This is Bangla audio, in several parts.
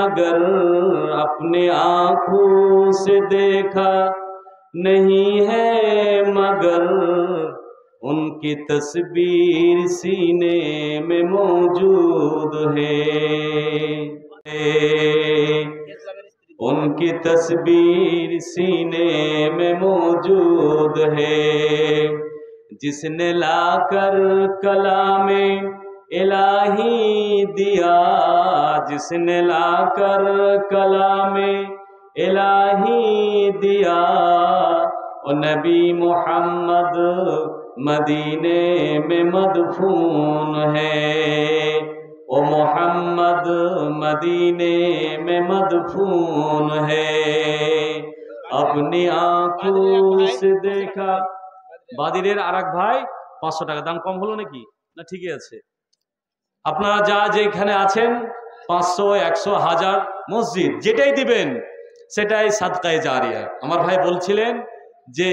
मगर अपने आँखों से देखा नहीं है, मगर उनकी तस्वीर सीने में मौजूद है। उनकी तस्वीर सीने में मौजूद है। जिसने लाकर कलामे इलाही दिया, जिसने लाकर कलामे इलाही दिया, और नबी मोहम्मद मदीने में मदफून है। ओ मोहम्मद मदीने में मदफून है। अपनी आंखों से देखा। বাদিরের আরেক ভাই 500 টাকা। দাম কম হলো নাকি? না ঠিকই আছে। আপনারা যা যেখানে আছেন 500, 100, 1000 মসজিদ যেটাই দিবেন সেটাই সাদকায়ে জারিয়া। আমার ভাই বলছিলেন যে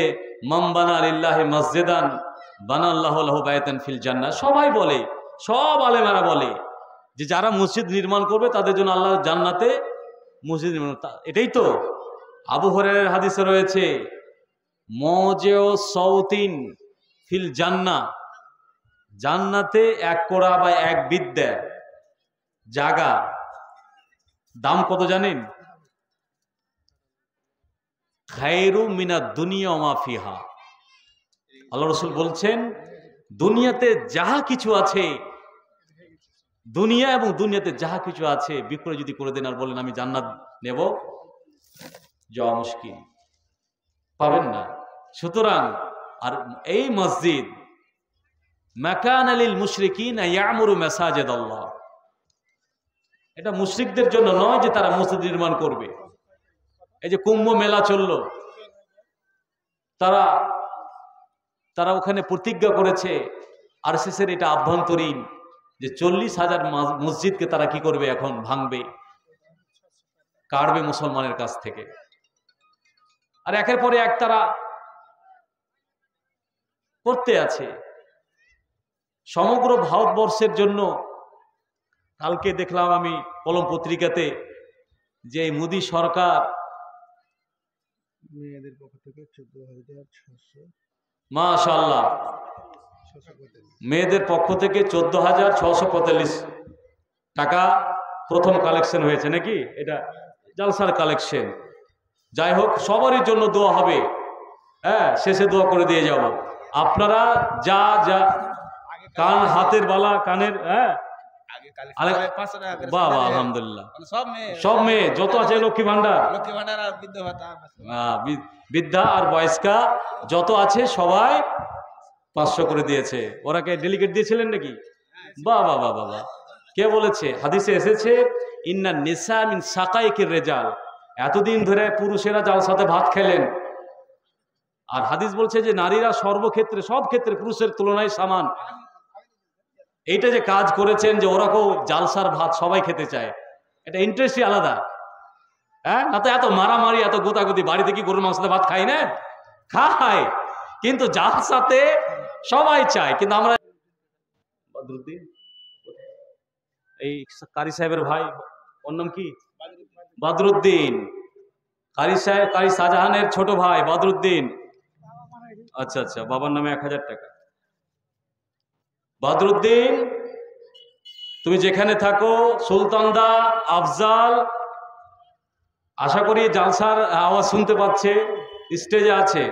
মান বানা লিল্লাহি মসজিদান বানাল্লাহু লাহু বাইতান ফিল জান্নাহ। সবাই বলে, সব আলেমেরা বলে যে যারা মসজিদ নির্মাণ করবে তাদের জন্য আল্লাহ জান্নাতে মসজিদ নির্মাণ। এটাই তো আবু হুরায়রার হাদিসে রয়েছে মজেও সৌতিন ফিল জান্নাহ, জান্নাতে এক কোড়া বা এক বিদ্যা জায়গা দাম কত জানেন? খায়রু মিনাদ দুনিয়া ওয়া মা ফিহা। আল্লাহ রাসূল বলছেন দুনিয়াতে যাহা কিছু আছে, দুনিয়া এবং দুনিয়াতে যাহা কিছু আছে বিক্রয় যদি করে দেন আর বলেন আমি জান্নাত নেব, যাওয়া মুশকিল, পাবেন না। সুতরাং আর এই মসজিদ মাকান লিল মুশরিকিন ইয়ামুরু মাসাজিদ আল্লাহ, এটা মুশরিকদের জন্য নয় যে তারা মসজিদ নির্মাণ করবে। এই যে কুম্ভ মেলা চলল, তারা ওখানে প্রতিজ্ঞা করেছে, আরএসএসের এটা আভ্যন্তরীণ যে 40,000 মসজিদকে তারা কি করবে, এখন ভাঙবে, কাটবে মুসলমানের কাছ থেকে। আর একের পরে এক তারা করতে আছে। সমগ্র ভারতবর্ষের জন্য কালকে দেখলাম আমি কলম পত্রিকাতে যে মোদী সরকার মেয়েদের পক্ষ থেকে 14,600 মাশাআল্লাহ, মেয়েদের পক্ষ থেকে 14,645 টাকা প্রথম কালেকশন হয়েছে নাকি? এটা জালসার কালেকশন। যাই হোক, সবারই জন্য দোয়া হবে। হ্যাঁ, শেষে দোয়া করে দিয়ে যাব। আপনারা যা যা কান হাতের বালা কানের, হ্যাঁ বাবা আলহামদুলিল্লাহ, সব মেয়ে যত আছে লক্ষ্মী ভান্ডার, বৃদ্ধা আর বয়স্কা যত আছে সবাই 500 করে দিয়েছে। ওরা কে ডেলিগেট দিয়েছিলেন নাকি? বাবা বাবা বাবা, কে বলেছে? হাদিসে এসেছে ইন্না নিসা মিন সাকাইকির রিজাল, এতদিন ধরে পুরুষেরা জালসাতে ভাত খেলেন। আর হাদিস বলছে যে নারীরা সর্বক্ষেত্রে, সব ক্ষেত্রে পুরুষের তুলনায় সমান। এইটা যে কাজ করেছেন যে ওরাকেও জালসার ভাত সবাই খেতে চায়, এটা ইন্টারেস্টই আলাদা। হ্যাঁ, না তো এত মারামারি, এত গোতাগুতি। বাড়িতে কি গরুর মাংসতে ভাত খাই না? খায়, কিন্তু জালসাতে সবাই চায়। কিন্তু আমরা বদরুদ্দিন, এই কারি সাহেবের ভাই, ওর নাম কি? বদরুদ্দিন। কারি সাহেব, কারি শাহজাহানের ছোট ভাই বদরুদ্দিন। আচ্ছা আচ্ছা, বাবার নামে 1000 টাকা। বদরুদ্দিন, তুমি যেখানে থাকো, সুলতানদা, আফজাল, আশা করি জালসার আওয়াজ শুনতে পাচ্ছে, স্টেজে আছে।